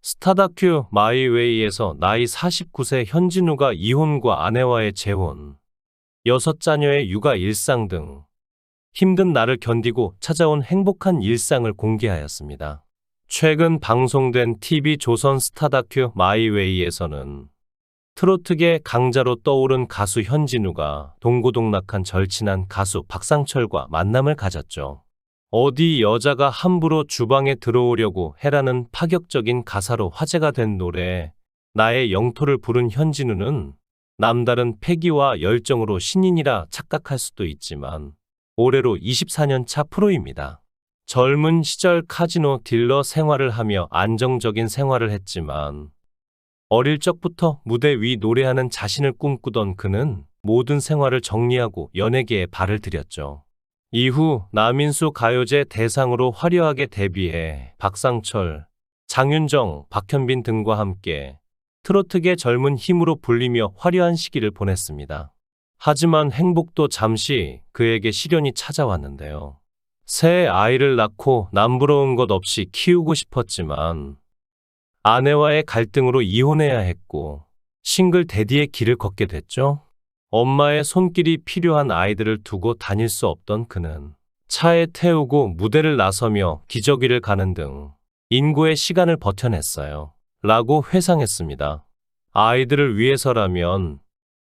스타 다큐 마이웨이에서 나이 49세 현진우가 이혼과 아내와의 재혼, 6자녀의 육아 일상 등 힘든 날을 견디고 찾아온 행복한 일상을 공개하였습니다. 최근 방송된 TV조선 스타 다큐 마이웨이에서는 트로트계 강자로 떠오른 가수 현진우가 동고동락한 절친한 가수 박상철과 만남을 가졌죠. 어디 여자가 함부로 주방에 들어오려고 해라는 파격적인 가사로 화제가 된 노래 나의 영토를 부른 현진우는 남다른 패기와 열정으로 신인이라 착각할 수도 있지만 올해로 24년 차 프로입니다. 젊은 시절 카지노 딜러 생활을 하며 안정적인 생활을 했지만 어릴 적부터 무대 위 노래하는 자신을 꿈꾸던 그는 모든 생활을 정리하고 연예계에 발을 들였죠. 이후 남인수 가요제 대상으로 화려하게 데뷔해 박상철, 장윤정, 박현빈 등과 함께 트로트계 젊은 힘으로 불리며 화려한 시기를 보냈습니다. 하지만 행복도 잠시 그에게 시련이 찾아왔는데요. 새 아이를 낳고 남부러운 것 없이 키우고 싶었지만 아내와의 갈등으로 이혼해야 했고 싱글 대디의 길을 걷게 됐죠. 엄마의 손길이 필요한 아이들을 두고 다닐 수 없던 그는 차에 태우고 무대를 나서며 기저귀를 가는 등 인고의 시간을 버텨냈어요. 라고 회상했습니다. 아이들을 위해서라면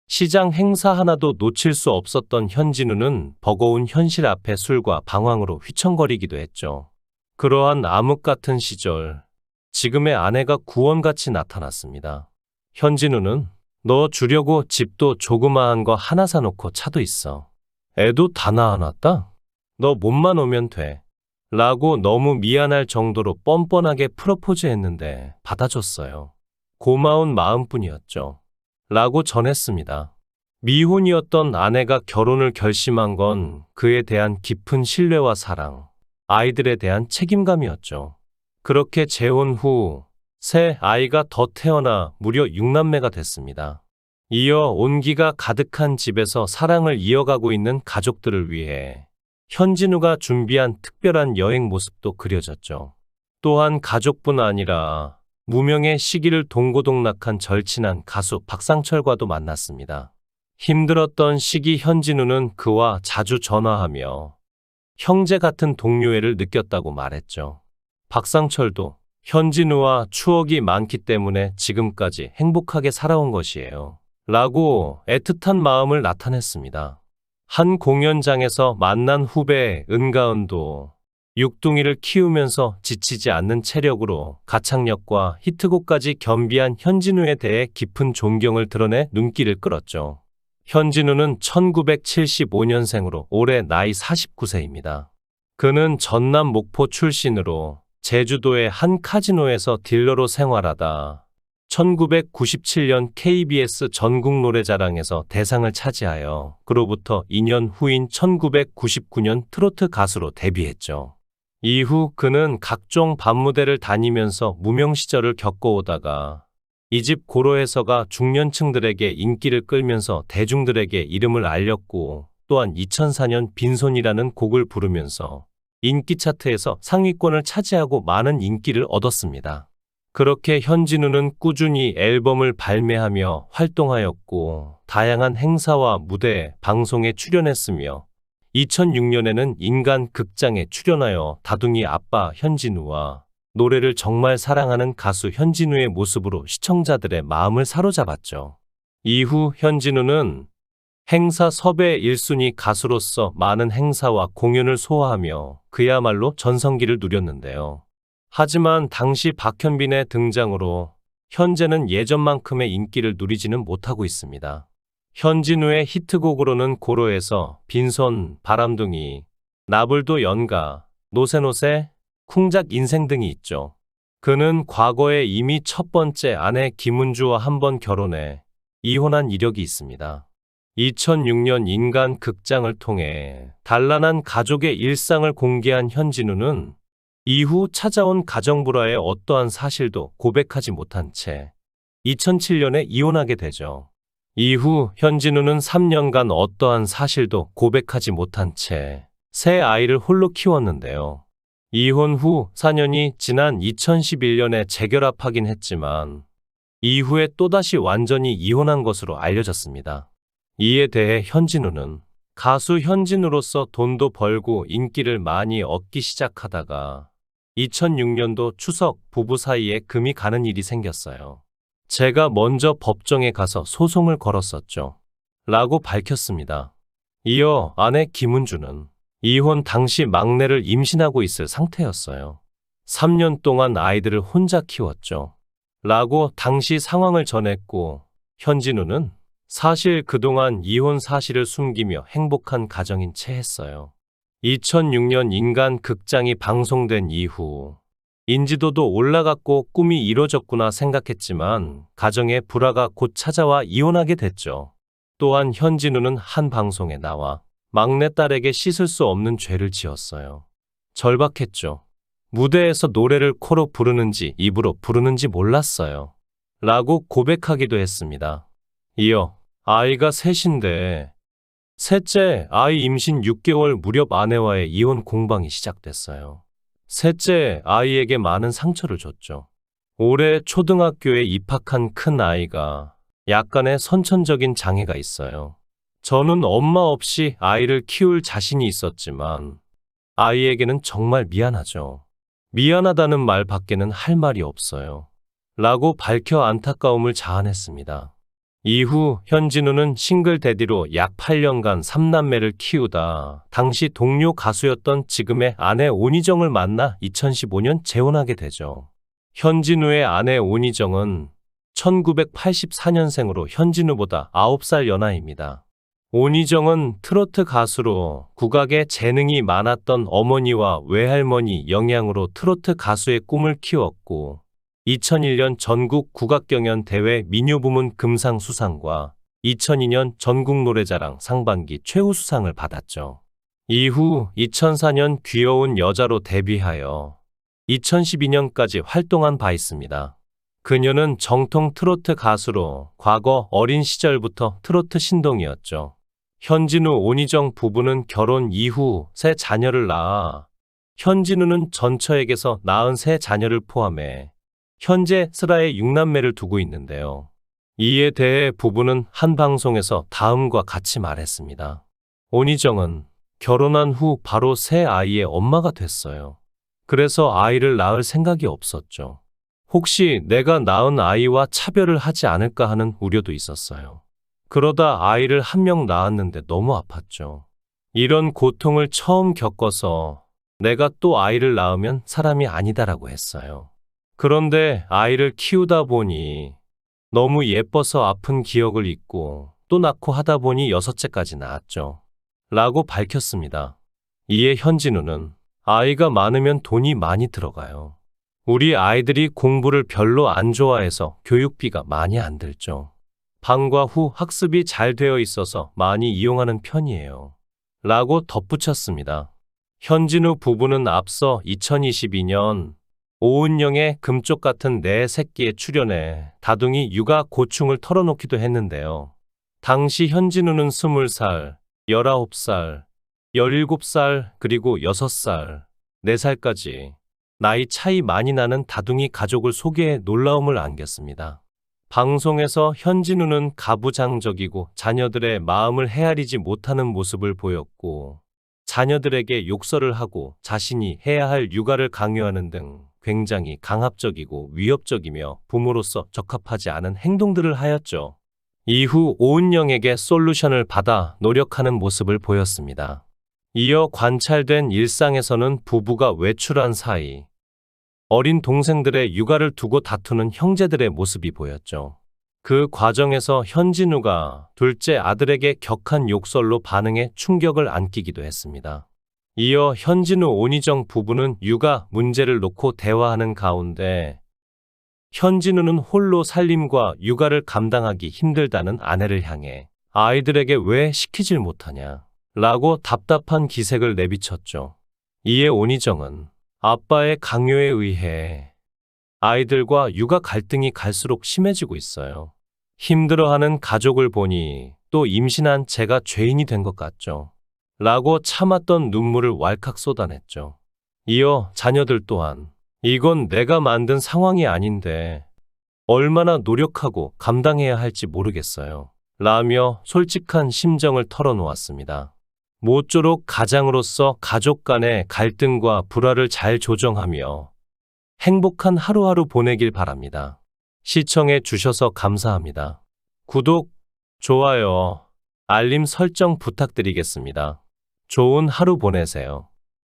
시장 행사 하나도 놓칠 수 없었던 현진우는 버거운 현실 앞에 술과 방황으로 휘청거리기도 했죠. 그러한 암흑 같은 시절, 지금의 아내가 구원같이 나타났습니다. 현진우는 너 주려고 집도 조그마한 거 하나 사놓고 차도 있어. 애도 다 낳아놨다? 너 몸만 오면 돼. 라고 너무 미안할 정도로 뻔뻔하게 프로포즈했는데 받아줬어요. 고마운 마음뿐이었죠. 라고 전했습니다. 미혼이었던 아내가 결혼을 결심한 건 그에 대한 깊은 신뢰와 사랑, 아이들에 대한 책임감이었죠. 그렇게 재혼 후 새 아이가 더 태어나 무려 6남매가 됐습니다. 이어 온기가 가득한 집에서 사랑을 이어가고 있는 가족들을 위해 현진우가 준비한 특별한 여행 모습도 그려졌죠. 또한 가족뿐 아니라 무명의 시기를 동고동락한 절친한 가수 박상철과도 만났습니다. 힘들었던 시기 현진우는 그와 자주 전화하며 형제 같은 동료애를 느꼈다고 말했죠. 박상철도 현진우와 추억이 많기 때문에 지금까지 행복하게 살아온 것이에요. 라고 애틋한 마음을 나타냈습니다. 한 공연장에서 만난 후배 은가은도 육둥이를 키우면서 지치지 않는 체력으로 가창력과 히트곡까지 겸비한 현진우에 대해 깊은 존경을 드러내 눈길을 끌었죠. 현진우는 1975년생으로 올해 나이 49세입니다. 그는 전남 목포 출신으로 제주도의 한 카지노에서 딜러로 생활하다 1997년 KBS 전국노래자랑에서 대상을 차지하여 그로부터 2년 후인 1999년 트로트 가수로 데뷔했죠. 이후 그는 각종 밤무대를 다니면서 무명 시절을 겪어오다가 이집 고로에서가 중년층들에게 인기를 끌면서 대중들에게 이름을 알렸고 또한 2004년 빈손이라는 곡을 부르면서 인기 차트에서 상위권을 차지하고 많은 인기를 얻었습니다. 그렇게 현진우는 꾸준히 앨범을 발매하며 활동하였고 다양한 행사와 무대, 방송에 출연했으며 2006년에는 인간 극장에 출연하여 다둥이 아빠 현진우와 노래를 정말 사랑하는 가수 현진우의 모습으로 시청자들의 마음을 사로잡았죠. 이후 현진우는 행사 섭외 1순위 가수로서 많은 행사와 공연을 소화하며 그야말로 전성기를 누렸는데요. 하지만 당시 박현빈의 등장으로 현재는 예전만큼의 인기를 누리지는 못하고 있습니다. 현진우의 히트곡으로는 고로에서 빈손, 바람둥이, 나불도 연가, 노새노새, 쿵작 인생 등이 있죠. 그는 과거에 이미 첫 번째 아내 김은주와 한 번 결혼해 이혼한 이력이 있습니다. 2006년 인간 극장을 통해 단란한 가족의 일상을 공개한 현진우는 이후 찾아온 가정불화의 어떠한 사실도 고백하지 못한 채 2007년에 이혼하게 되죠. 이후 현진우는 3년간 어떠한 사실도 고백하지 못한 채 새 아이를 홀로 키웠는데요. 이혼 후 4년이 지난 2011년에 재결합하긴 했지만 이후에 또다시 완전히 이혼한 것으로 알려졌습니다. 이에 대해 현진우는 가수 현진우로서 돈도 벌고 인기를 많이 얻기 시작하다가 2006년도 추석 부부 사이에 금이 가는 일이 생겼어요. 제가 먼저 법정에 가서 소송을 걸었었죠. 라고 밝혔습니다. 이어 아내 김은주는 이혼 당시 막내를 임신하고 있을 상태였어요. 3년 동안 아이들을 혼자 키웠죠. 라고 당시 상황을 전했고, 현진우는 사실 그동안 이혼 사실을 숨기며 행복한 가정인 채 했어요. 2006년 인간 극장이 방송된 이후 인지도도 올라갔고 꿈이 이뤄졌구나 생각했지만 가정의 불화가 곧 찾아와 이혼하게 됐죠. 또한 현진우는 한 방송에 나와 막내딸에게 씻을 수 없는 죄를 지었어요. 절박했죠. 무대에서 노래를 코로 부르는지 입으로 부르는지 몰랐어요. 라고 고백하기도 했습니다. 이어 아이가 셋인데 셋째 아이 임신 6개월 무렵 아내와의 이혼 공방이 시작됐어요. 셋째 아이에게 많은 상처를 줬죠. 올해 초등학교에 입학한 큰 아이가 약간의 선천적인 장애가 있어요. 저는 엄마 없이 아이를 키울 자신이 있었지만 아이에게는 정말 미안하죠. 미안하다는 말 밖에는 할 말이 없어요. 라고 밝혀 안타까움을 자아냈습니다. 이후 현진우는 싱글 데디로 약 8년간 3남매를 키우다 당시 동료 가수였던 지금의 아내 온희정을 만나 2015년 재혼하게 되죠. 현진우의 아내 온희정은 1984년생으로 현진우보다 9살 연하입니다. 온희정은 트로트 가수로 국악에 재능이 많았던 어머니와 외할머니 영향으로 트로트 가수의 꿈을 키웠고 2001년 전국 국악경연대회 민요부문 금상 수상과 2002년 전국노래자랑 상반기 최우수상을 받았죠. 이후 2004년 귀여운 여자로 데뷔하여 2012년까지 활동한 바 있습니다. 그녀는 정통 트로트 가수로 과거 어린 시절부터 트로트 신동이었죠. 현진우 온희정 부부는 결혼 이후 세 자녀를 낳아 현진우는 전처에게서 낳은 세 자녀를 포함해 현재 슬하에 6남매를 두고 있는데요. 이에 대해 부부는 한 방송에서 다음과 같이 말했습니다. 온희정은 결혼한 후 바로 새 아이의 엄마가 됐어요. 그래서 아이를 낳을 생각이 없었죠. 혹시 내가 낳은 아이와 차별을 하지 않을까 하는 우려도 있었어요. 그러다 아이를 한 명 낳았는데 너무 아팠죠. 이런 고통을 처음 겪어서 내가 또 아이를 낳으면 사람이 아니다라고 했어요. 그런데 아이를 키우다 보니 너무 예뻐서 아픈 기억을 잊고 또 낳고 하다 보니 6째까지 낳았죠. 라고 밝혔습니다. 이에 현진우는 아이가 많으면 돈이 많이 들어가요. 우리 아이들이 공부를 별로 안 좋아해서 교육비가 많이 안 들죠. 방과 후 학습이 잘 되어 있어서 많이 이용하는 편이에요. 라고 덧붙였습니다. 현진우 부부는 앞서 2022년 오은영의 금쪽 같은 내 새끼에 출연해 다둥이 육아 고충을 털어놓기도 했는데요. 당시 현진우는 20살, 19살, 17살, 그리고 6살, 4살까지 나이 차이 많이 나는 다둥이 가족을 소개해 놀라움을 안겼습니다. 방송에서 현진우는 가부장적이고 자녀들의 마음을 헤아리지 못하는 모습을 보였고 자녀들에게 욕설을 하고 자신이 해야 할 육아를 강요하는 등 굉장히 강압적이고 위협적이며 부모로서 적합하지 않은 행동들을 하였죠. 이후 오은영에게 솔루션을 받아 노력하는 모습을 보였습니다. 이어 관찰된 일상에서는 부부가 외출한 사이 어린 동생들의 육아를 두고 다투는 형제들의 모습이 보였죠. 그 과정에서 현진우가 둘째 아들에게 격한 욕설로 반응해 충격을 안기기도 했습니다. 이어 현진우 온희정 부부는 육아 문제를 놓고 대화하는 가운데 현진우는 홀로 살림과 육아를 감당하기 힘들다는 아내를 향해 아이들에게 왜 시키질 못하냐 라고 답답한 기색을 내비쳤죠. 이에 온희정은 아빠의 강요에 의해 아이들과 육아 갈등이 갈수록 심해지고 있어요. 힘들어하는 가족을 보니 또 임신한 제가 죄인이 된 것 같죠. 라고 참았던 눈물을 왈칵 쏟아냈죠. 이어 자녀들 또한 이건 내가 만든 상황이 아닌데 얼마나 노력하고 감당해야 할지 모르겠어요. 라며 솔직한 심정을 털어놓았습니다. 모쪼록 가장으로서 가족 간의 갈등과 불화를 잘 조정하며 행복한 하루하루 보내길 바랍니다. 시청해 주셔서 감사합니다. 구독, 좋아요, 알림 설정 부탁드리겠습니다. 좋은 하루 보내세요.